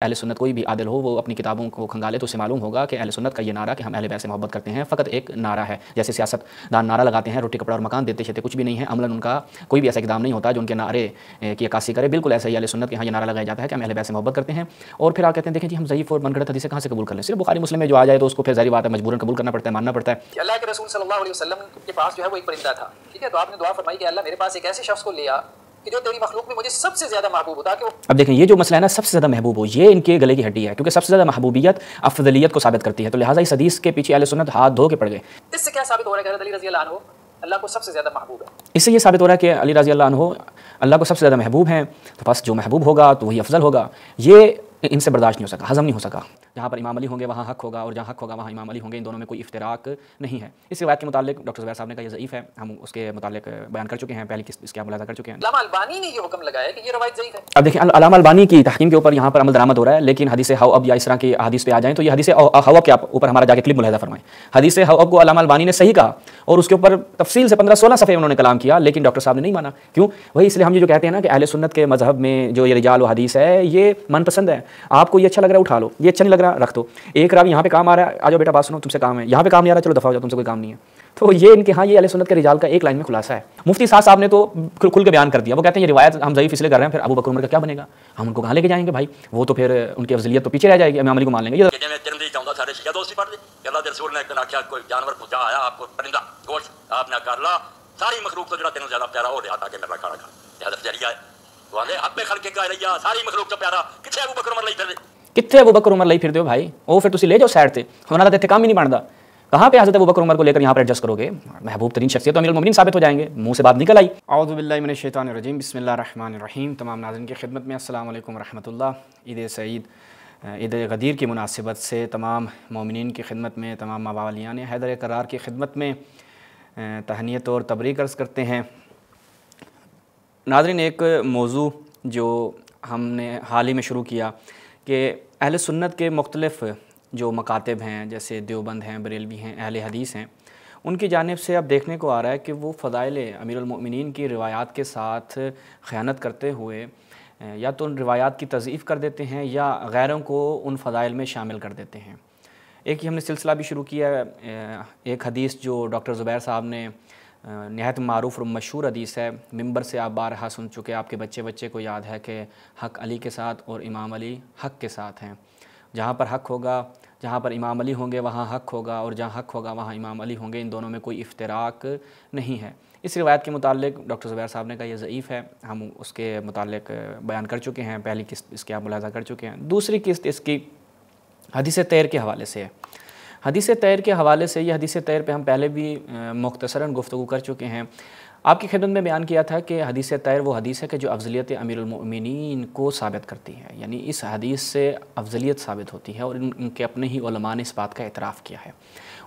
अहले सुन्नत कोई भी आदिल हो वो अपनी किताबों को खंगाले तो उसे मालूम होगा कि अहले सुन्नत का ये नारा कि हम अहले बैत से मोहब्बत करते हैं फ़कत एक नारा है। जैसे सियासतदान नारा लगाते हैं रोटी कपड़ा और मकान देते शेते कुछ भी नहीं है, अमलन उनका कोई भी ऐसा इक़दाम नहीं होता जो उनके नारे की अक्कासी करे। बिल्कुल ऐसा ही अहले सुन्नत के यहाँ ये नारा लगाया जाता है कि हम अहले बैत से मोहब्बत करते हैं। और फिर आप कहते हैं देखें जी हम ज़ईफ़ और मनगढ़ंत हदीसें कहाँ से कबूल कर लें, सिर्फ बुखारी मुस्लिम में जो आ जाए तो उसको फिर ज़ाहिर बात है मजबूरन कबूल करना पड़ता है, मानना पड़ता है। अल्लाह के रसूल सल्लल्लाहु अलैहि वसल्लम के पास जो है वो एक परिंदा था, ठीक है, तो आपने दुआ फरमाई कि अल्लाह मेरे पास एक ऐसे शख्स को ले आ कि जो तेरी मखलूक में मुझे सबसे ज़्यादा महबूब होता कि वो। अब देखें ये जो मसला है ना सबसे ज़्यादा महबूब हो, ये इनके गले की हड्डी है क्योंकि सबसे ज़्यादा महबूबियत अफजलियत को साबित करती है। तो लिहाजा इस हदीस के पीछे अहले सुन्नत हाथ धो के पड़ गए। इससे क्या साबित हो रहा है कि अली रज़ी अल्लाह अन्हु अल्लाह को सबसे ज़्यादा महबूब है। इससे ये साबित हो रहा है कि अली रज़ी अल्लाह अन्हु अल्लाह को सबसे ज़्यादा महबूब हैं। तो बस जो महबूब होगा तो वही अफजल होगा। ये इनसे बर्दाश्त नहीं हो सका, हज़म नहीं हो सका। जहाँ पर इमाम अली होंगे वहाँ हक़ होगा और जहाँ हक़ होगा वहाँ इमाम अली होंगे, इन दोनों में कोई इफ्तिराक नहीं है। इस रिवायत के मुतालिक डॉक्टर ज़ुबैर साहब ने कहा यह ज़ईफ़ है, हम उसके मुतालिक बयान कर चुके हैं, पहले इसके आप मुलाज़ा कर चुके हैं। अल्लामा अलबानी ने ये हुक्म लगाया कि ये रवायत ज़ईफ़ है। अब देखिए अल्लामा अलबानी की तहकीम के ऊपर यहाँ पर अमल दरामद हो रहा है, लेकिन हदीस हौअब या इस तरह की हदीस पे आ जाएँ तो ये हदीस हौअब के आप ऊपर हमारा जाके क्लिप मुलाहिज़ा फरमाएं। हदीस हौअब को अल्लामा अलबानी ने सही कहा और उसके ऊपर तफसील से 15-16 सफ़े उन्होंने कलाम किया, लेकिन डॉक्टर साहब ने नहीं माना। क्यों? वही इसलिए हम ये जो कहते हैं ना कि अहले सुन्नत के मज़हब में जो ये रिजाल व हदीस है ये मनपसंद है। आपको ये अच्छा लग रहा है उठा लो, ये अच्छा नहीं लग रहा रख दो। एक रावी यहाँ पे काम आ रहा है, आ जाओ बेटा बात सुनो, तुमसे काम है, यहाँ पे काम नहीं आ रहा चलो दफ़ा हो जाओ, तुमसे कोई काम नहीं है। तो ये इनके यहाँ ये अहले सुन्नत के रिजाल का एक लाइन में खुलासा है। मुफ्ती साहब ने तो खुल के बयान कर दिया, वो कहते हैं ये रिवायत हम ज़ईफ़ इसलिए कर रहे हैं, फिर अबू बकर उमर का क्या बनेगा, हम उनको कहाँ लेके जाएंगे भाई, वो तो फिर उनकी अफजलियत तो पीछे रह जाएगी, इमाम अली को मान लेंगे। सारी मखलूक तो जरा तेन ज्यादा प्यारा हो रहा था कि मेरा खाना खा लिहाजा जरिया है तो आंदे हब्बे खलके का रहिया सारी मखलूक तो प्यारा किथे अबू बकर उमर लई फिरदे किथे अबू बकर उमर लई फिरदे हो भाई, वो फिर तुसी ले जाओ साइड ते, उन्हां दा इत्थे काम ही नहीं बनदा। कहाँ पे हज़रत अबू बकर उमर को लेकर यहाँ पर एडजस्ट करोगे? महबूब तरीन शख्सियत तो अमीरुल मोमिनीन साबित हो जाएंगे, मुंह से बात निकल आई। औज़ु बिल्लाहि मिनश शैतानिर रजीम, बिस्मिल्लाहिर रहमानिर रहीम। तमाम नाज़रीन की खिदमत में अस्सलाम वालेकुम व रहमतुल्लाह। ईद सईद ईद गदीर की मुनासिबत से तमाम मोमिनीन की खिदमत में, तमाम मावालियान हैदर करार की खिदमत में तहनीत और तबरीक अर्ज़ करते हैं। नाज़रीन एक मौजू जो हमने हाल ही में शुरू किया कि अहले सुन्नत के मुख्तलिफ़ जो मकातिब हैं, जैसे देवबंद हैं, बरेलवी हैं, अहले हदीस हैं, उनकी जानिब से अब देखने को आ रहा है कि वो फ़ज़ाइल अमीरुल मोमिनीन की रिवायात के साथ ख़यानत करते हुए या तो उन रिवायात की तज़ईफ़ कर देते हैं या गैरों को उन फ़ज़ाइल में शामिल कर देते हैं। एक ही हमने सिलसिला भी शुरू किया, एक हदीस जो डॉक्टर ज़ुबैर साहब ने नहायत मारूफ़ और मशहूर हदीस है, मिंबर से आप बारहा सुन चुके, आपके बच्चे बच्चे को याद है कि हक़ अली के साथ और इमाम अली हक़ के साथ हैं। जहाँ पर हक़ होगा, जहाँ पर इमाम अली होंगे वहाँ हक़ होगा और जहाँ हक़ होगा वहाँ इमाम अली होंगे, इन दोनों में कोई इफ्तिराक नहीं है। इस रिवायत के मुतालिक डॉक्टर ज़ुबैर साहब ने कहा यह ज़ईफ़ है, हम उसके मुतालिक बयान कर चुके हैं, पहली किस्त इसके आप मुलाज़ा कर चुके हैं। दूसरी किस्त इसकी हदीस तैर के हवाले से है। हदीस तैर के हवाले से ये हदीस तैर पे हम पहले भी मुख्तसरन गुफ्तगू कर चुके हैं। आपकी खिदमत में बयान किया था कि हदीस तैर वो हदीस है कि जो अफजलियत अमीरुल मोमिनीन को साबित करती है, यानी इस हदीस से अफजलियत साबित होती है और इनके अपने ही उलमा ने इस बात का इतराफ़ किया है।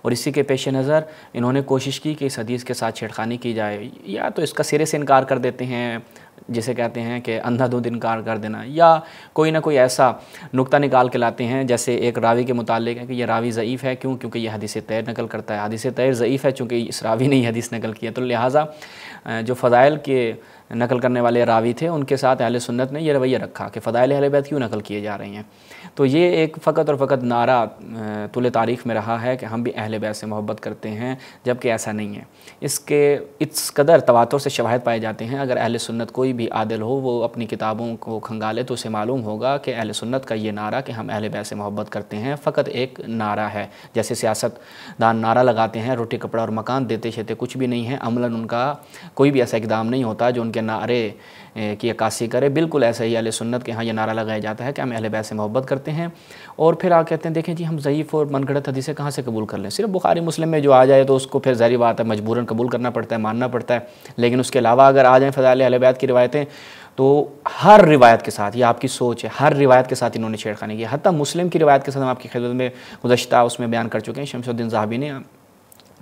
और इसी के पेश नज़र इन्होंने कोशिश की कि इस हदीस के साथ छेड़खानी की जाए, या तो इसका सिरे से इनकार कर देते हैं जिसे कहते हैं कि अंधाधुंध इनकार कर देना, या कोई ना कोई ऐसा नुक्ता निकाल के लाते हैं जैसे एक रावी के मुतालिक है कि यह रावी ज़ईफ़ है, क्यों? क्योंकि यह हदीस तैर नकल करता है। हदीस तैर ज़ईफ़ है चूँकि इस रावी ने हदीस नकल किया, तो लिहाजा जो फ़ज़ाइल के नकल करने वाले रावी थे उनके साथ अहले सुन्नत ने यह रवैया रखा कि फ़ज़ाइल अहले बैत क्यों नकल किए जा रही हैं। तो ये एक फ़कत और फ़कत नारा तुल तारीख़ में रहा है कि हम भी अहले बैत से मोहब्बत करते हैं, जबकि ऐसा नहीं है। इसके इस कदर तवातुर से शवाहिद पाए जाते हैं, अगर अहले सुन्नत कोई भी आदिल हो वो अपनी किताबों को खंगाले तो उसे मालूम होगा कि अहले सुन्नत का ये नारा कि हम अहले बैत से मोहब्बत करते हैं फ़कत एक नारा है। जैसे सियासतदान नारा लगाते हैं रोटी कपड़ा और मकान देते शेते कुछ भी नहीं है, अमलन उनका कोई भी ऐसा इक़दाम नहीं होता जो उनके नारे की अक्कासी करे। बिल्कुल ऐसा ही अहले सुन्नत के यहाँ ये नारा लगाया जाता है कि हम अहले बैत से मोहब्बत करते हैं। और फिर आप कहते हैं देखें जी हम ज़ईफ़ और मनगढ़ंत हदीसें कहाँ से कबूल कर लें, सिर्फ बुखारी मुस्लिम में जो आ जाए तो उसको फिर ज़ाहिर बात है मजबूरन कबूल करना पड़ता है, मानना पड़ता है। लेकिन उसके अलावा अगर आ जाएँ फ़ज़ाइल अहले बैत की रिवायतें तो हर रिवायत के साथ, ये आपकी सोच है, हर रिवायत के साथ इन्होंने छेड़खानी की। हत्ता मुस्लिम की रिवायत के साथ हम आपकी खिदमत में गुज़श्ता उसमें बयान कर चुके हैं। शमसुद्दीन ज़हाबी ने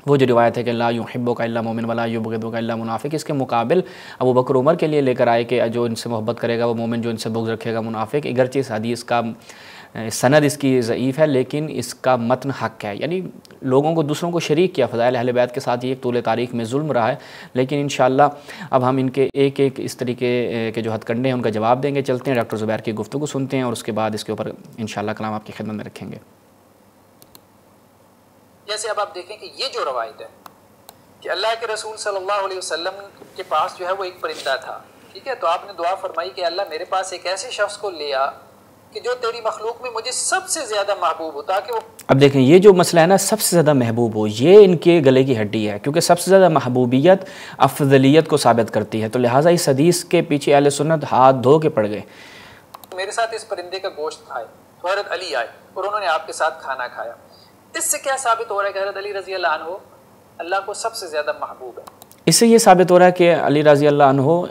वो जो रिवायत है कि ला युहिब्बुका इल्ला मोमिन वला युबग़िदुका इल्ला मुनाफ़िक़, इसके मुकाबिल अबू बकर उमर के लिए लेकर आए कि जो इनसे मोहब्बत करेगा वो मोमिन, जो इनसे बुग़्ज़ रखेगा मुनाफ़िक़। अगरचे इस हदीस का सनद इसकी ज़ईफ़ है लेकिन इसका मतन हक़ है, यानी लोगों को दूसरों को शरीक किया फ़ज़ाइल अहले बैत के साथ। ये एक तूल तारीख़ में जुल्म रहा है, लेकिन इंशाअल्लाह अब हम इनके एक एक इस तरीके के जो हथकंडे हैं उनका जवाब देंगे। चलते हैं डॉक्टर ज़ुबैर की गुफ्तगू सुनते हैं और उसके बाद इसके ऊपर इंशाअल्लाह कलाम आपकी खिदमत में रखेंगे। जैसे अब आप देखें कि ये जो रवायत है कि अल्लाह के रसूल सल्लल्लाहु अलैहि वसल्लम के पास जो है वो एक परिंदा था, ठीक है, तो आपने दुआ फरमाई कि अल्लाह मेरे पास एक ऐसे शख्स को ले आ कि जो तेरी मखलूक में मुझे सबसे ज़्यादा महबूब हो, ताकि वो। अब देखें ये जो मसला है ना, सबसे ज़्यादा महबूब हो, ये इनके गले की हड्डी है, क्योंकि सबसे ज़्यादा महबूबियत अफजलियत को साबित करती है। तो लिहाजा इस हदीस के पीछे अहले सुन्नत हाथ धो के पड़ गए। मेरे साथ इस परिंदे का गोश्त खाए, तो हज़रत अली आए और उन्होंने आपके साथ खाना खाया। इससे क्या साबित हो रहा है कि हज़रत अली रज़ी अल्लाह अन्हु अल्लाह को सबसे ज़्यादा महबूब है। इससे ये साबित हो रहा है कि अली रज़ी अल्लाह अन्हु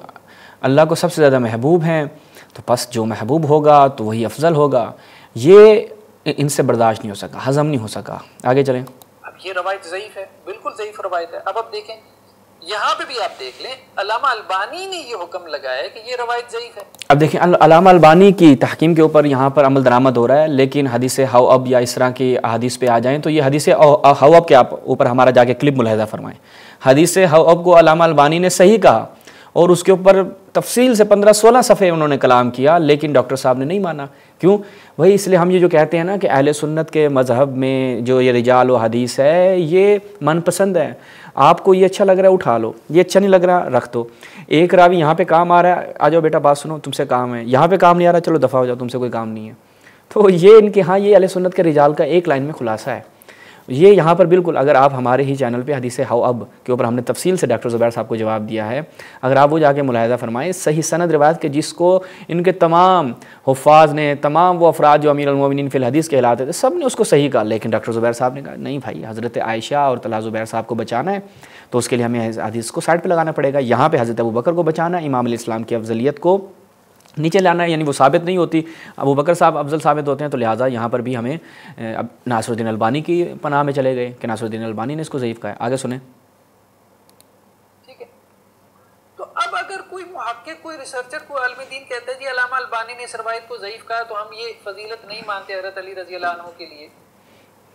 अल्लाह को सबसे ज़्यादा महबूब हैं, तो बस जो महबूब होगा तो वही अफजल होगा। ये इनसे बर्दाश्त नहीं हो सका, हज़म नहीं हो सका। आगे चलें। अब ये रवायत ज़ईफ़ है, बिल्कुल ज़ईफ़ रवायत है। अब देखें यहाँ पे भी आप देख लें, अल्लामा अलबानी ने ये हुक्म लगाया है कि ये रवायत ज़ईफ़ है। अब देखें अल्लामा अलबानी की तहकीम के ऊपर यहाँ पर अमल दरामद हो रहा है, लेकिन हदीस हौअब या इस तरह की हदीस पे आ जाएँ तो ये हदीस हौअब के आप ऊपर हमारा जाके क्लिप मुलाहिज़ा फरमाएँ। हदीस हौअब को अल्लामा अलबानी ने सही कहा और उसके ऊपर तफसील से 15-16 सफ़े उन्होंने कलाम किया, लेकिन डॉक्टर साहब ने नहीं माना। क्यों? वही इसलिए हम ये जो कहते हैं ना कि अहले सुन्नत के मज़हब में जो ये रिजाल व हदीस है ये मनपसंद है। आपको ये अच्छा लग रहा है उठा लो, ये अच्छा नहीं लग रहा रख दो। एक रावी यहाँ पे काम आ रहा है, आ जाओ बेटा बात सुनो, तुमसे काम है। यहाँ पे काम नहीं आ रहा, चलो दफ़ा हो जाओ, तुमसे कोई काम नहीं है। तो ये इनके यहाँ ये अहले सुन्नत के रिजाल का एक लाइन में खुलासा है। ये यहाँ पर बिल्कुल, अगर आप हमारे ही चैनल पे हदीस हौअब के ऊपर हमने तफसील से डॉक्टर ज़ुबैर साहब को जवाब दिया है, अगर आप वो जाके मुलाहिज़ा फरमाएँ सही सनद रिवायत के, जिसको इनके तमाम हुफ़ाज़ ने, तमाम वो अफराद जो अमीरुल मोमिनीन फिल हदीस कहलाते थे, सब ने उसको सही कहा, लेकिन डॉक्टर ज़ुबैर साहब ने कहा नहीं भाई, हज़रत आयशा और तलहा ज़ुबैर साहब को बचाना है तो उसके लिए हमें हदीस को साइड पर लगाना पड़ेगा। यहाँ पर हज़रत अबू बकर को बचाना है, इमाम अलैहिस्सलाम की अफजलियत को नीचे लाना है, यानी वो साबित नहीं होती, अबू बकर साहब अफजल साबित होते हैं। तो लिहाजा यहाँ पर भी हमें अब नासरुद्दीन अलबानी की पनाह में चले गए कि नासरुद्दीन अलबानी ने इसको ज़ईफ़ कहा है। आगे सुने। ठीक है, तो अब अगर कोई मुहक्किक, कोई रिसर्चर, कोई आलिम दीन कहता है जी अल्लामा अलबानी ने इस रवायत को ज़ईफ़ कहा, तो हम ये फजीलत नहीं मानते हज़रत अली रज़ी अल्लाह अन्हु के लिए,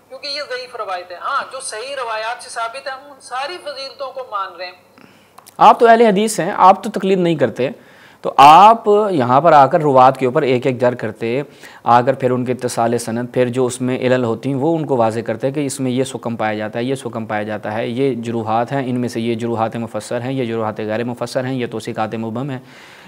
क्योंकि ये ज़ईफ़ रवायत है। हाँ, जो सही रवायात से साबित है, हम उन सारी फजीलतों को मान रहे हैं। आप तो अहले हदीस हैं, आप तो तकलीद नहीं करते, तो आप यहाँ पर आकर रुवात के ऊपर एक एक जर करते, आकर फिर उनके इत्तिसाल सनद, फिर जो उसमें इलल होती हैं वो उनको वाज़े करते हैं कि इसमें ये सुकम पाया जाता है, ये सुकम पाया जाता है, ये जुरूहात हैं, इनमें से ये जुरूहात मुफस्सर हैं, ये जुरूहात गैर मुफस्सर हैं, ये तौसीक़ात मुबहम हैं।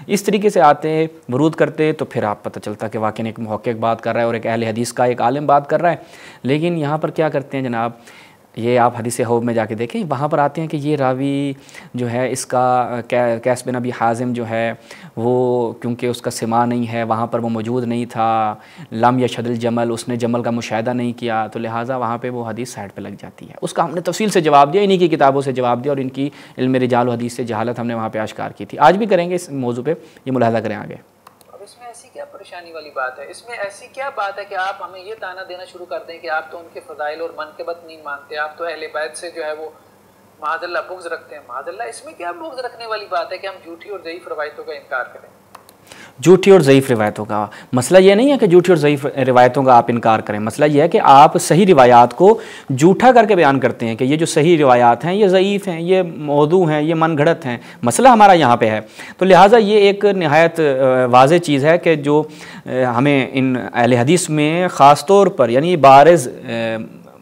इस तरीके से आते वरूद करते, तो फिर आप पता चलता कि वाकई एक मुहक्किक बात कर रहा है और एक अहले हदीस का एक आलिम बात कर रहा है। लेकिन यहाँ पर क्या करते हैं जनाब, ये आप हदीस हौअब में जाके देखें, वहाँ पर आते हैं कि ये रावी जो है इसका कैस बिन अबी हाज़िम जो है वो, क्योंकि उसका सिमा नहीं है, वहाँ पर वो मौजूद नहीं था, लम यशहदिल जमल, उसने जमल का मुशाहिदा नहीं किया, तो लिहाजा वहाँ पे वो हदीस साइड पे लग जाती है। उसका हमने तफसील से जवाब दिया, इन्हीं की किताबों से जवाब दिया और इनकी इल्म रिजाल हदीस से जहालत हमने वहाँ पर आश्कार की थी। आज भी करेंगे इस मौजू पर, ये मुलाहिज़ा करें आगे। इसमें ऐसी क्या परेशानी वाली बात है, इसमें ऐसी क्या बात है कि आप हमें ये ताना देना शुरू कर दें कि आप तो उनके फ़ज़ाइल और मनक़बत नहीं मानते, आप तो अहले बैत से जो है वो माज़अल्लाह बुग़्ज़ रखते हैं। माज़अल्लाह, इसमें क्या बुग़्ज़ रखने वाली बात है कि हम झूठी और ज़ईफ़ रवायतों का इनकार करें? झूठी और ज़ईफ़ रिवायतों का मसला ये नहीं है कि झूठी और ज़ईफ़ रिवायतों का आप इनकार करें, मसला ये है कि आप सही रिवायात को झूठा करके बयान करते हैं कि ये जो सही रिवायात हैं ये ज़ईफ़ हैं, ये मौदू हैं, ये मन घड़त हैं। मसला हमारा यहाँ पे है। तो लिहाजा ये एक नहायत वाज़ेह चीज़ है कि जो हमें इन अहले हदीस में ख़ास तौर पर यानी बारिज़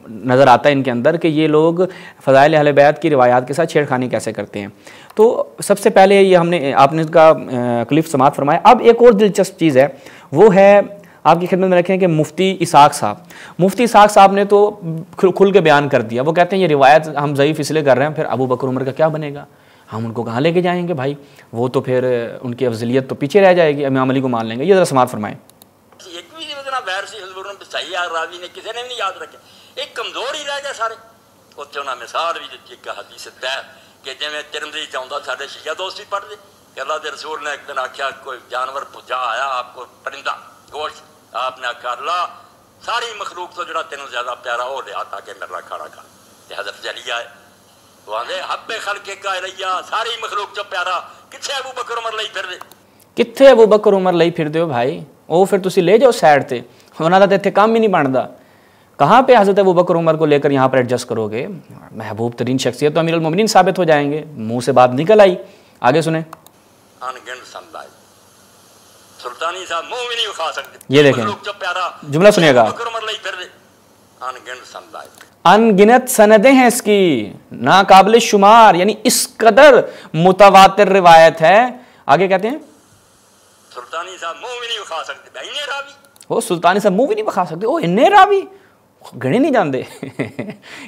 नज़र आता है इनके अंदर कि ये लोग फ़ज़ाइल अहले बैत की रिवायात के साथ छेड़खानी कैसे करते हैं। तो सबसे पहले ये हमने आपने इसका क्लिप समात फरमाया। अब एक और दिलचस्प चीज़ है, वो है आपकी खिदमत में रखें कि मुफ्ती इसाक साहब ने तो खुल के बयान कर दिया। वो कहते हैं ये रिवायत हम ज़ईफ़ इसलिए कर रहे हैं, फिर अबू बकर उमर का क्या बनेगा, हम उनको कहाँ लेके जाएंगे भाई, वो तो फिर उनकी अफजलियत तो पीछे रह जाएगी, इमाम अली को मान लेंगे। ये ज़रा समात फरमाएँ। किसी ने भी नहीं याद रखे, एक कमज़ोर ही रह गया सारे। उत्थे उन्हें मिसाल भी दी कि हदीस तय कि जिवें तिरमिज़ी चाहुंदा साडे शिया दोस्त भी पढ़ दे कि अल्लाह के रसूल ने एक दिन आख्या कोई जानवर पुजा आया आपको परिंदा गोश्त, आपने आख्या अल्लाह सारी मखलूक तो जो तेन ज़्यादा प्यारा हो लिया ताकि मेरा खाना खा। तो हज़रत अली आए तो आंदे हब्बे खल्के का रैया सारी मखलूक चो प्यारा किथे अबू बकर उमर लई फिर दे, किथे अबू बकर उमर लई फिर दो भाई, वो फिर तुसी ले जाओ साइड ते, उन्होंने तो इतने काम ही नहीं बनता, कहाँ पे हज़रत अबू बकर उमर को लेकर यहाँ पर एडजस्ट करोगे? महबूब तरीन शख्सियत तो अमीरुल मोमिनीन साबित हो जाएंगे। मुंह से बात निकल आई, आगे सुने। सुल्तानी साहब मुंह भी नहीं खा सकते। ये देखें जुमला सुनिएगा, अनगिनत सनदें हैं इसकी, नाकाबिल शुमार, यानी इस कदर मुतवातिर रिवायत है। आगे कहते हैं सुल्तानी साहब मुंह भी नहीं खा सकते, इन्ने रावी हो, सुल्तानी साहब मुंह भी नहीं खा सकते, ओ इन्ने रावी गणे नहीं जानते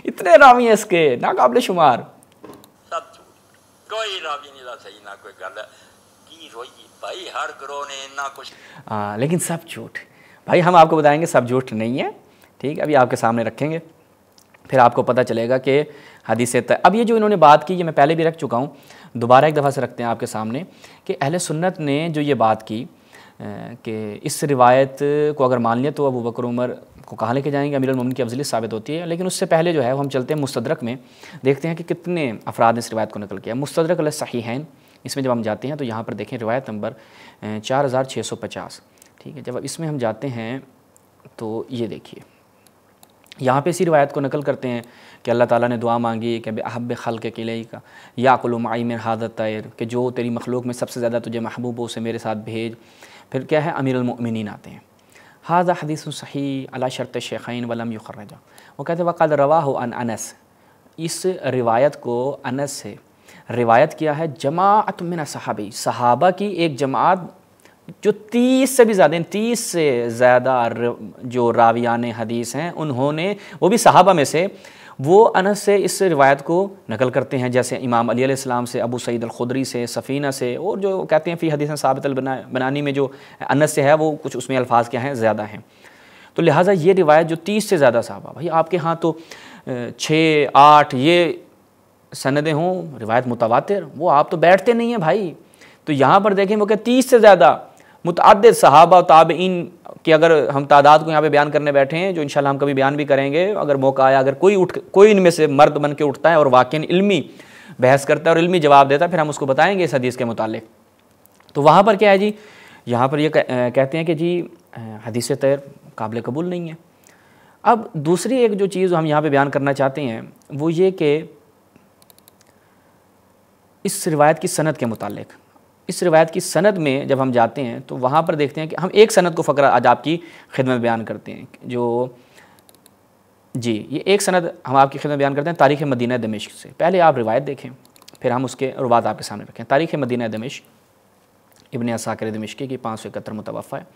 इतने रावी हैं इसके, नाकाबिल शुमार। सब कोई रावी नहीं ला सही ना कोई गल की रोई भाई, हर ग्रोह ने इतना कुछ। लेकिन सब झूठ भाई, हम आपको बताएंगे सब झूठ नहीं है, ठीक है? अभी आपके सामने रखेंगे, फिर आपको पता चलेगा कि हदीस तय। अब ये जो इन्होंने बात की, ये मैं पहले भी रख चुका हूँ, दोबारा एक दफ़ा से रखते हैं आपके सामने कि अहले सुन्नत ने जो ये बात की कि इस रिवायत को अगर मान लिया तो अबू बकर उमर को कहाँ लेके जाएंगे, अमीरुल मोमिनीन की अफजलियत साबित होती है। लेकिन उससे पहले जो है वो हम चलते हैं मुस्तदरक में, देखते हैं कि कितने अफराद ने इस रिवायत को नकल किया। मुस्तदरक अल सहीहैन, इसमें जब हम जाते हैं तो यहाँ पर देखें रिवायत नंबर 4650, ठीक है? जब इसमें हम जाते हैं तो ये देखिए, यहाँ पे इसी रिवायत को नकल करते हैं कि अल्लाह ताला ने दुआ मांगी कि अहब खल्क़ किलई का याकुलु माई मिन हाज़ा तैर, कि जो तेरी मखलूक में सबसे ज़्यादा तुझे महबूब हो उसे मेरे साथ भेज। फिर क्या है, अमीरुल मोमिनीन आते हैं, हाज़ा हदीस सही अला शर्त शेखैन वलम युखर्रजा, वो कहते हैं वक़द रवाहु अन अनस, इस रिवायत को अनस से रिवायत किया है जमाअत मिन सहाबी, सहाबा की एक जमात जो 30 से भी ज़्यादा, 30 से ज़्यादा जो रावियान हदीस हैं उन्होंने, वो भी सहाबा में से, वो अनस से इस रिवायत को नकल करते हैं। जैसे इमाम अली अलैहिस्सलाम से, अबू सईद अल खुदरी से, सफ़ीना से, और जो कहते हैं फ़ी हदीस साबित अल बनानी में जो अनस से है वो कुछ उसमें अल्फाज क्या हैं ज़्यादा हैं। तो लिहाजा ये रिवायत जो 30 से ज़्यादा सहाबा, भाई आपके यहाँ तो 6, 8 ये सनदें हों रिवायत मुतवातिर, वो आप तो बैठते नहीं हैं भाई। तो यहाँ पर देखें वो क्या 30 से ज़्यादा मुतअद्दिद सहाबा ताबईन कि अगर हम तादाद को यहाँ पे बयान करने बैठे हैं, जो इंशाल्लाह हम कभी बयान भी करेंगे, अगर मौका आया, अगर कोई इनमें से मर्द बन के उठता है और वाकई इल्मी बहस करता है और इल्मी जवाब देता है, फिर हम उसको बताएंगे इस हदीस के मुतालिक। तो वहाँ पर क्या है जी, यहाँ पर ये कहते हैं कि जी हदीस तैर काबिल कबूल नहीं है। अब दूसरी एक जो चीज़ हम यहाँ पर बयान करना चाहते हैं वो ये कि इस रिवायत की सनद के मुतालिक, इस रिवायत की सनद में जब हम जाते हैं तो वहाँ पर देखते हैं कि हम एक सनद को फ़करा आज आपकी खिदमत बयान करते हैं, जो जी ये एक सनद हम आपकी खिदमत बयान करते हैं तारीख़ मदीना दमिश्क से। पहले आप रिवायत देखें, फिर हम उसके रुवात आपके सामने रखें। तारीख़ मदीना दमिश्क इब्न असाकिर दमिश्की की 571 मुतवफ़ा है।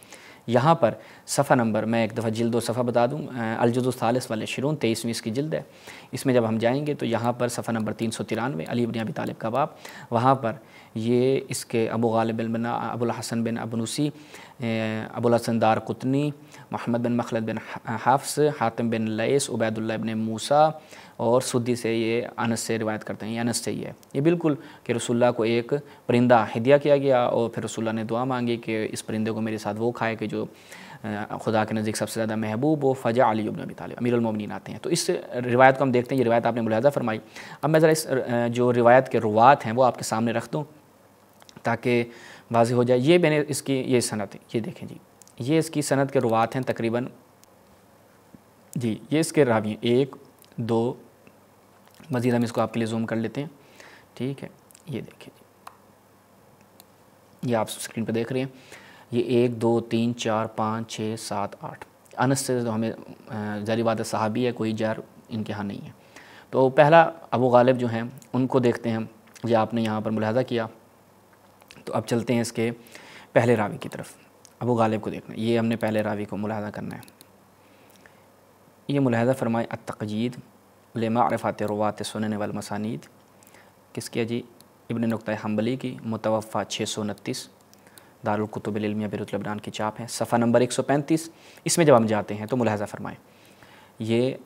यहाँ पर सफ़ा नंबर, मैं एक दफ़ा जिल्द व सफ़ा बता दूँ, अलजुज़ सालिस वाले शिरून 23वीं इसकी जिल्द है। इसमें जब हम जाएंगे तो यहाँ पर सफ़ा नंबर 393 अली इब्न अबी तालिब का बाब, वहाँ पर ये इसके अबू गालिब बिन बना, अबुल हसन बिन अबनूसी, अबुल हसन दार कुतनी, मोहम्मद बिन मखलद बिन हाफ्स, हातिम बिन लैस, उबैदुल्लाह इब्न मूसा और सुद्दी से ये अनस से रिवायत करते हैं। ये अनस से ही है ये बिल्कुल कि रसूलुल्लाह को एक परिंदा हिदिया किया गया और फिर रसूलुल्लाह ने दुआ मांगी कि इस परिंदे को मेरे साथ वो खाए कि जो खुदा के नज़दीक सबसे ज़्यादा महबूब हो, फ़जा अली इब्न अबी तालिब अमीरुल मोमिनीन आते हैं। तो इस रिवायत को हम देखते हैं, ये रिवायत आपने मुलाहज़ा फरमाई। अब मैं ज़रा इस जो रिवायत के रुवात हैं वो आपके सामने रख दूँ ताकि वाज़ेह हो जाए। ये मैंने इसकी ये सनद, ये देखें जी, ये इसकी सनद के रुवात हैं तकरीबन जी, ये इसके रावी 1, 2, मज़ीद हम इसको आपके लिए जूम कर लेते हैं, ठीक है? ये देखें जी, ये आप स्क्रीन पर देख रहे हैं, ये 1, 2, 3, 4, 5, 6, 7, 8 अनस से तो हमें ज़ाहिर बात है सहाबी है, कोई जार इनके यहाँ नहीं है। तो पहला अबू गालिब जो हैं उनको देखते हैं, ये आपने यहाँ पर मुलाहज़ा किया। तो अब चलते हैं इसके पहले रावी की तरफ, अबू गालिब को देखना, ये हमने पहले रावी को मुलाहज़ा करना है। ये मुलाहज़ा फरमाए अत-तक़यीद लिमारिफ़ात रुवात सुनन वल मसानीद, किसकी है जी? इब्न नुक्ता हम्बली की, मुतवफ़ा 629, दारुल कुतुबिल इल्मिया बेरूत लबनान की छाप है, सफ़ा नंबर 135। इसमें जब हम जाते हैं तो मुलाहज़ा फरमाएँ, ये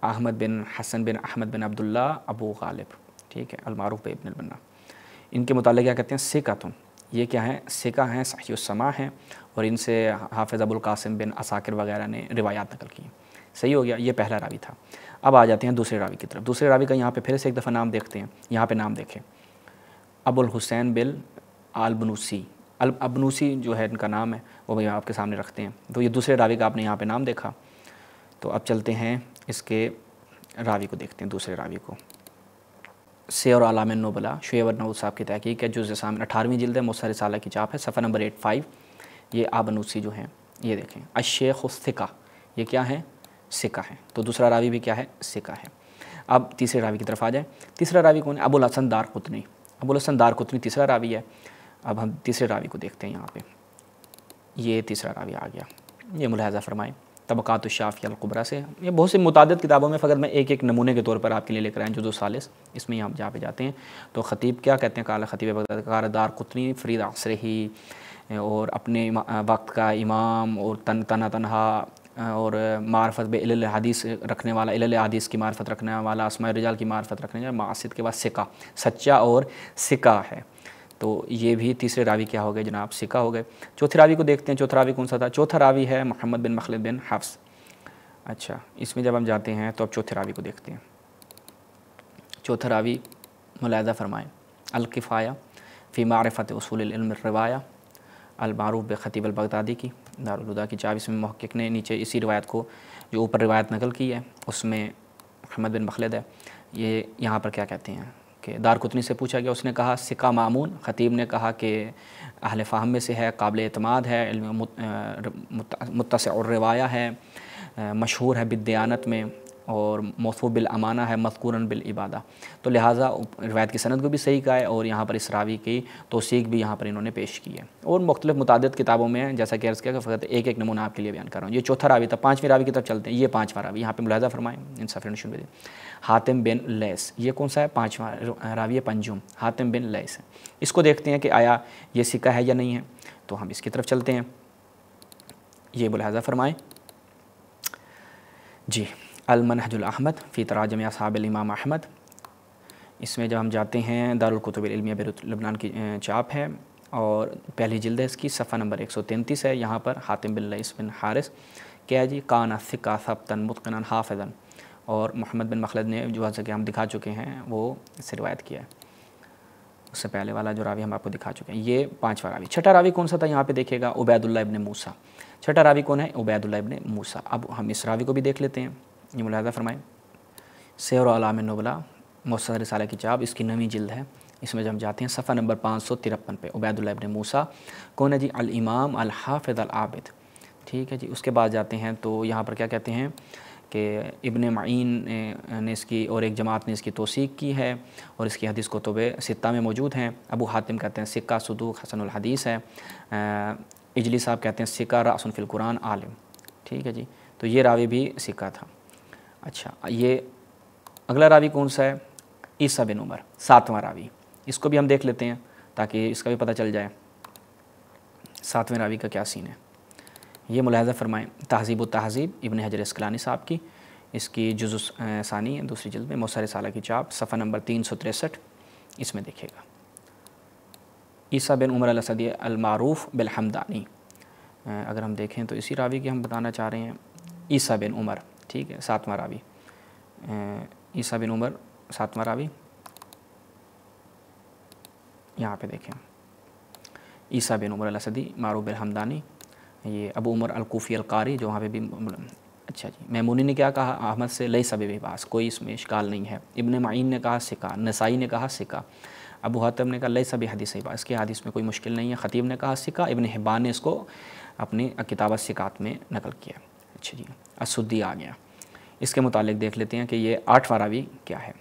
अहमद बिन हसन बिन अहमद बिन अब्दुल्ला अबू गालिब, ठीक है, अलमारूफ़ इब्न बन्ना, इनके मुतालिक क्या कहते हैं? सिका तुम, ये क्या है? सिका हैं, सहीहुस्समा हैं और इनसे हाफ़िज़ अबुल कासिम बिन असाकिर वगैरह ने रिवायात नकल की। सही हो गया, ये पहला रावी था। अब आ जाते हैं दूसरे रावी की तरफ। दूसरे रावी का यहाँ पे फिर से एक दफ़ा नाम देखते हैं, यहाँ पे नाम देखें, अबुल हुसैन बिन आल बनूसी अबनूसी जो है इनका नाम है, वो भी आपके सामने रखते हैं। तो ये दूसरे रावी का आपने यहाँ पे नाम देखा। तो अब चलते हैं इसके रावी को देखते हैं, दूसरे रावी को। सैर आलाम नुबला शुएब अर्नाऊत साहब की तहकीक है, जुज़ सामने 18वीं जिल्द है, मुसर रिसाला की चाप है, सफ़ा नंबर 85। ये अबनूसी जो हैं ये देखें, अशेख सिका, ये क्या है? सिका है। तो दूसरा रावी भी क्या है? सिका है। अब तीसरे रावी की तरफ आ जाए। तीसरा रावी कौन है? अबुल हसन दारक़ुतनी। अबुल हसन दारक़ुतनी तीसरा रावी है। अब हम तीसरे रावी को देखते हैं यहाँ पे। ये तीसरा रावी आ गया, ये मुलाहज़ा फ़रमाएँ तबक़ात शाफ़िया अल-कुबरा से। ये बहुत सी मुतादिद किताबों में, फ़कत मैं एक एक नमूने के तौर पर आपके लिए लेकर आए। जुज़ु सालिस, इसमें हम जहाँ पे जाते हैं तो ख़तीब क्या कहते हैं? काला ख़तीब बगदाद कार दारक़ुतनी फ़रीद असर ही, और अपने वक्त का इमाम और तनहा और मार्फत बे हदीस रखने वाला, इल्ल हदीस की मार्फत रखने वाला, अस्माए रिजाल की मार्फत रखने वाला, मासिद के बाद सिका, सच्चा और सिका है। तो ये भी तीसरे रावी क्या हो गए जनाब? सिका हो गए। चौथे रावी को देखते हैं। चौथा रावी कौन सा था? चौथा रावी है मोहम्मद बिन मखलद बिन हफ्स। अच्छा, इसमें जब हम जाते हैं तो अब चौथे रावी को देखते हैं। चौथा रावी मुलाहज़ा फ़रमाएँ अल-किफ़ाया फ़ी मारिफ़त उसूल इल्म रिवाया अल-मारूफ़ बे-ख़तीब अल-बगदादी की, दारुल हुदा की चाबी। इसमें मुहक्किक ने नीचे इसी रिवायत को, जो ऊपर रिवायत नकल की है उसमें मोहम्मद बिन मखलद है, ये यहाँ पर क्या कहते हैं कि दारक़ुतनी से पूछा गया, उसने कहा सिका मामून। ख़तीब ने कहा कि अहले फ़हम में से है, काबिल एतमाद है, मुत्तसिउर रिवाया है, मशहूर है बिद्दियानत में, और मौसूफ़ बिल अमाना है, मज़कूरन बिल इबादा। तो लिहाजा रिवायत की सनद को भी सही कहा है, और यहाँ पर इस रावी की तौसीक़ भी यहाँ पर इन्होंने पेश की है। और मुख्तलिफ़ मुतादिद किताबों में, जैसा कि अर्ज़ किया, फ़कत एक एक नमूना आपके लिए बयान कर रहा हूँ। ये चौथा रावी था। पाँचवीं रावी की तरफ चलते हैं। ये पाँचवां रावी, यहाँ पर मुलाहज़ा फ़रमाएँ इंसाफ़ नशून में हातिम बिन लैस। ये कौन सा है? पाँचवां रावी पंजुम, हातिम बिन लैस है। इसको देखते हैं कि आया ये सिका है या नहीं है। तो हम इसकी तरफ चलते हैं। ये मुलाहज़ा फ़रमाएँ जी, अल-मनहजुल अहमद फ़ी तराजम असहाबिल इमाम अहमद। इसमें जब हम जाते हैं, दारुल कुतुब इल्मिया बेरूत लबनान की चाप है, और पहली जिल्द है इसकी, सफ़ा नंबर 133 है। यहाँ पर हातिम बिन लैस बिन हारिस क्या है जी? काना सिका सबतन मुत्क़िनन हाफ़िज़न। और मोहम्मद बिन मखलद ने, जो जैसा कि हम दिखा चुके हैं, वो इससे रिवायत किया है। उससे पहले वाला जो रावी हम आपको दिखा चुके हैं। ये पाँचवा रावी। छठा रावी कौन सा था? यहाँ पे देखिएगा, उबैदुल्लाह इब्न मूसा। छठा रावी कौन है? उबैदुल्लाह इब्न मूसा। अब हम इस रावी को भी देख लेते हैं। ये मुलाहज़ा फ़रमाएँ सैर आलाम नुबला, मुसर रिसाला की चाप, इसकी 9वीं जिल्द है। इसमें जब हम जाते हैं सफ़ा नंबर 553 पे, उबैदुल्लाह इब्न मूसा कौन है जी? अल इमाम अल हाफ़िज़ अल आबिद। ठीक है जी। उसके बाद जाते हैं तो यहाँ पर क्या कहते हैं कि इब्न मईन ने इसकी, और एक जमात ने इसकी तौसीक़ की है, और इसकी हदीस कुतुब सित्ता में मौजूद हैं। अबू हातिम कहते हैं सिक्का सदूक़ हसनुल हदीस है। इजली साहब कहते हैं सिक्का रासुन फ़िल कुरान आलिम। ठीक है जी। तो ये रावी भी सिक्का था। अच्छा, ये अगला रावी कौन सा है? ईसा बिन उमर, 7वां रावी। इसको भी हम देख लेते हैं ताकि इसका भी पता चल जाए 7वें रावी का क्या सीन है। ये मुलाहज़ा फ़रमाएँ तहज़ीब तहज़ीब इब्न हजर अस्क़लानी साहब की, इसकी जुज़ु सानी है, दूसरी जिल्द में, मुसर रिसाला की चाप, सफ़ा नंबर 363। इसमें देखिएगा ईसा बिन उमर अल-असदी अल-मारूफ़ बिल हमदानी। अगर हम देखें तो इसी रावी की हम बताना चाह रहे हैं, ईसा बिन उमर। ठीक है, 7वां रावी, ईसा बिन उमर 7वां रावी। यहाँ पे देखें ईसा बिन उमर अल-असदी मारूफ़ बिल हमदानी। ये अबू उमर अल-कूफ़ी अल-कारी, जो वहाँ पे भी। अच्छा जी। मैमूनी ने क्या कहा? अहमद से लई सबे बास, कोई इसमें इश्काल नहीं है। इब्न मईन ने कहा सिका, नसाई ने कहा सिका, अबू हातिम ने कहा लई सबे हदीस सही बात, इसके हदीस में कोई मुश्किल नहीं है। ख़तीब ने कहा सिका, इब्न हिब्बान ने इसको अपनी किताबत सिकात में नकल किया। अच्छा जी। असुद्दी आ गया। इसके मुतालिक देख लेते हैं कि ये 8वां रावी क्या है।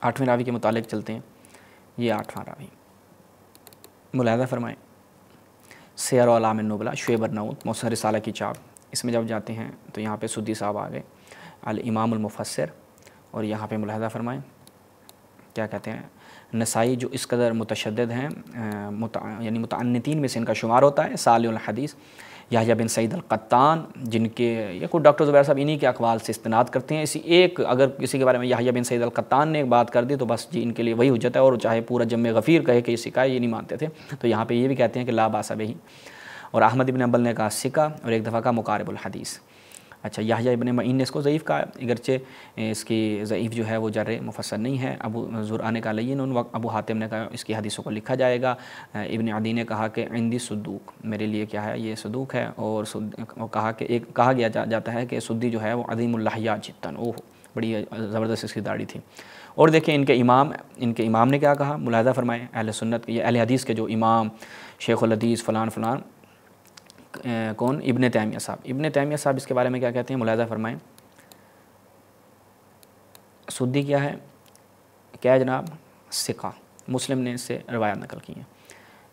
8वें रावी के मुतालिक चलते हैं। ये 8वां रावी, मुलाहज़ा फ़रमाएँ सैर आलाम नुबला शुएब अर्नाऊत, मुसर रिसाला की चाप। इसमें जब जाते हैं तो यहाँ पे सुद्दी साहब आ गए, अल इमाम अल मुफस्सिर। और यहाँ पे मुलाहज़ा फ़रमाएँ क्या कहते हैं, नसाई जो इस कदर मुतशद्दिद हैं, यानी मुतअन्नितीन में से इनका शुमार होता है। सालिहुल हदीस याह्या बिन सईद अल-क़त्तान, जिनके या कोई डॉक्टर ज़ुबैर साहब इन्हीं के अक़वाल से इस्तिनाद करते हैं। इसी एक, अगर किसी के बारे में याह्या बिन सईद अल-क़त्तान ने एक बात कर दी तो बस जी इनके लिए वही हुज्जत है, और चाहे पूरा जम्मे गफ़ीर कहे कि ये सिका, ये नहीं मानते थे। तो यहाँ पे ये भी कहते हैं कि ला बासा बिही। और अहमद इब्न हंबल ने कहा सिका, और एक दफ़ा का मुकारिबुल हदीस। अच्छा, याहया इब्न मईन ने इसको ज़ईफ़ कहा, अगरचे इसकी ज़ईफ़ जो है वो जर्र मुफस्सल नहीं है। अबू ज़ुरआ ने कहा लय्यिन, अबू हातिम ने कहा इसकी हदीसों को लिखा जाएगा। इब्न अदी ने कहा कि इंदी सुद्दूक, मेरे लिए क्या है ये सदूक है। और कहा कि एक कहा गया जाता है कि सुद्दी जो है वो अज़ीमुल लहया जिद्दन, ओह बड़ी ज़बरदस्त इसकी दाढ़ी थी। और देखिए इनके इमाम ने क्या कहा, मुलाहिज़ा फरमाएं, अहले सुन्नत के, अहले हदीस के जो इमाम शेखुल हदीस फ़लान फ़लान कौन, इब्न तैमिया साहब। इब्न तैमिया साहब इसके बारे में क्या कहते हैं, मुलाहिज़ा फरमाएं। सुद्दी क्या है, क्या है जनाब, सिका, मुस्लिम ने इससे रवायत नकल की है,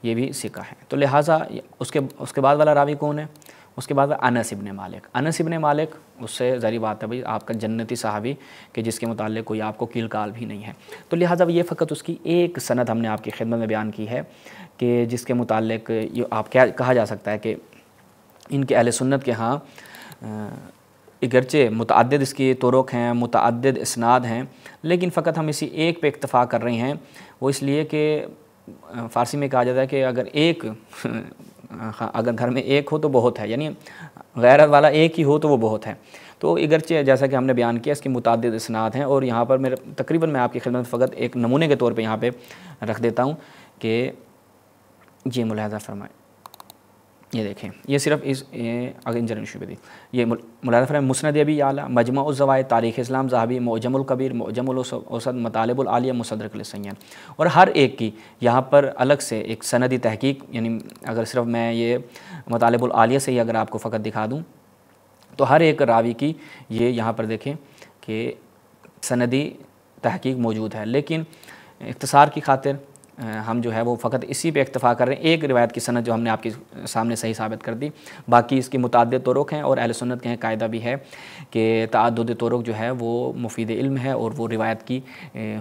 ये भी सिका है। तो लिहाजा उसके बाद वाला रावी कौन है, उसके बाद अनस इब्न मालिक। अनस इब्न मालिक, उससे ज़री बात है भाई, आपका जन्नती सहाबी कि जिसके मुताल्लिक़ कोई आपको कील काल भी नहीं है। तो लिहाजा ये फ़कत उसकी एक सनद हमने आपकी खिदमत में बयान की है कि जिसके मुताल्लिक़ ये आप क्या कहा जा सकता है कि इनके अहले सुन्नत के यहाँ अगरचे मुतअद्दिद इसकी तुरुक हैं, मुतअद्दिद इसनाद हैं, लेकिन फ़कत हम इसी एक पे इक्तफ़ा कर रहे हैं। वो इसलिए कि फ़ारसी में कहा जाता है कि अगर घर में एक हो तो बहुत है, यानी गैरत वाला एक ही हो तो वो बहुत है। तो अगरचे जैसा कि हमने बयान किया इसके मुतअद्दिद इसनाद हैं। और यहाँ पर मेरे तकरीबन मैं आपकी खिदमत फ़कत एक नमूने के तौर पे यहाँ पे रख देता हूँ कि ये मुलाहिज़ा फरमाएं, ये देखें, ये सिर्फ अगर दी ये मुलाहिज़ा फरमाएं, मुस्नद अबी आला, मजमा ज़वाइद, तारीख़ इस्लाम ज़हाबी, मुअजमुल कबीर, मुअजमुल औसत, मतालिबुल आलिया, मुसद्दरक लिसय्यन। और हर एक की यहाँ पर अलग से एक सनदी तहकीक, यानी अगर सिर्फ मैं ये मतालिबुल आलिया से ही अगर आपको फ़कत दिखा दूँ तो हर एक रावी की ये यहाँ पर देखें कि सनदी तहकीक मौजूद है। लेकिन इख्तिसार की खातिर हम जो है वो फ़कत इसी पे इक्तफ़ा कर रहे हैं, एक रिवायत की सनद जो हमने आपके सामने सही साबित कर दी। बाकी इसकी मुतअद्दिद तुरुक हैं और अहले सुन्नत के कायदा भी है कि तअद्दुद तुरुक जो है वो मुफीद इल्म है और वो रिवायत की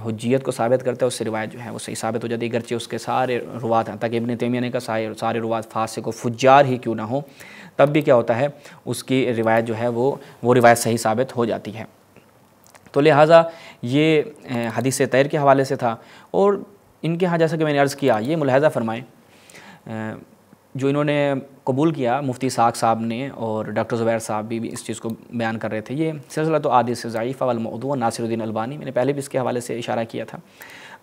हुज्जियत को साबित करता है, उससे रिवायत जो है वो सही साबित हो जाती है। अगरचे उसके सारे रुवात हैं, ताकि इब्न तैमिया ने कहा सारे रुवात फासिक व फुज्जार ही क्यों ना हो, तब भी क्या होता है उसकी रिवायत जो है वो रिवायत सही साबित हो जाती है। तो लिहाजा ये हदीस तैर के हवाले से था। और इनके यहाँ जैसा कि मैंने अर्ज़ किया, ये मुलाहिज़ा फरमाएं जो इन्होंने कबूल किया, मुफ्ती साक साहब ने और डॉक्टर ज़ुबैर साहब भी इस चीज़ को बयान कर रहे थे। ये सिलसिला तो आदिस ज़ईफ़ा वल मौदू नासिरुद्दीन अलबानी, मैंने पहले भी इसके हवाले से इशारा किया था,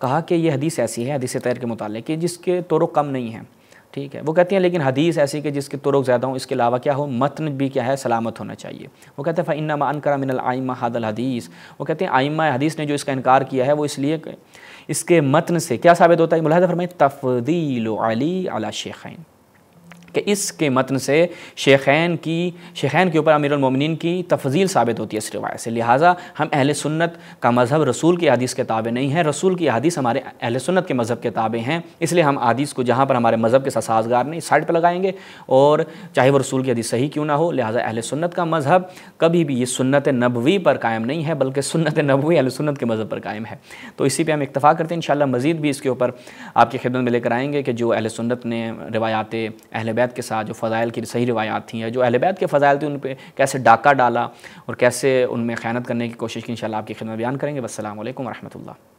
कहा कि ये हदीस ऐसी है, हदीस तैर के मुताल्लिक़ कि जिसके तुरुक कम नहीं है, ठीक है। वो कहते हैं लेकिन हदीस ऐसी कि जिसके तुरुक ज़्यादा हो, इसके अलावा क्या हो, मतन भी क्या है, सलामत होना चाहिए। वो कहते हैं फ़इन्नमा अनकरा मिनल आइम्मा हादल हदीस, वो कहते हैं आइम्मा हदीस ने जो इसका इनकार किया है वो इसलिए इसके मतन से क्या साबित होता है, मुलाहिज़ा फरमाएं, तफ़दील अली अला शेखैन, कि इसके मतन से शेखैन के ऊपर अमीरुल मोमिनीन की तफजील साबित होती है इस रिवायत से। लिहाजा हम अहले सुन्नत का मज़हब रसूल की हदीस के ताबे नहीं है, रसूल की हदीस हमारे अहले सुन्नत के मज़हब के ताबे हैं। इसलिए हम हदीस को जहाँ पर हमारे मज़हब के साथ साज़गार नहीं, साइड पर लगाएंगे, और चाहे वो रसूल की हदीस सही क्यों ना हो। लिहाजा अहले सुन्नत का मज़हब कभी भी ये सुन्नत नबवी पर कायम नहीं है, बल्कि सुन्नत नबवी अहले सुन्नत के मज़हब पर कायम है। तो इसी पर हम इक्तफ़ा करते हैं। इंशाअल्लाह मज़ीद भी इसके ऊपर आपकी खिदमत में लेकर आएंगे कि जो अहले सुन्नत ने रिवायात अहले बैत के साथ जो फ़ज़ाइल की सही रिवायात थी, या जो अहले बैत के फ़ज़ाइल थे उन पे कैसे डाका डाला और कैसे उनमें ख़यानत करने की कोशिश की, इंशाअल्लाह आपकी खिदमत बयान करेंगे। वस्सलामु अलैकुम व रहमतुल्लाह।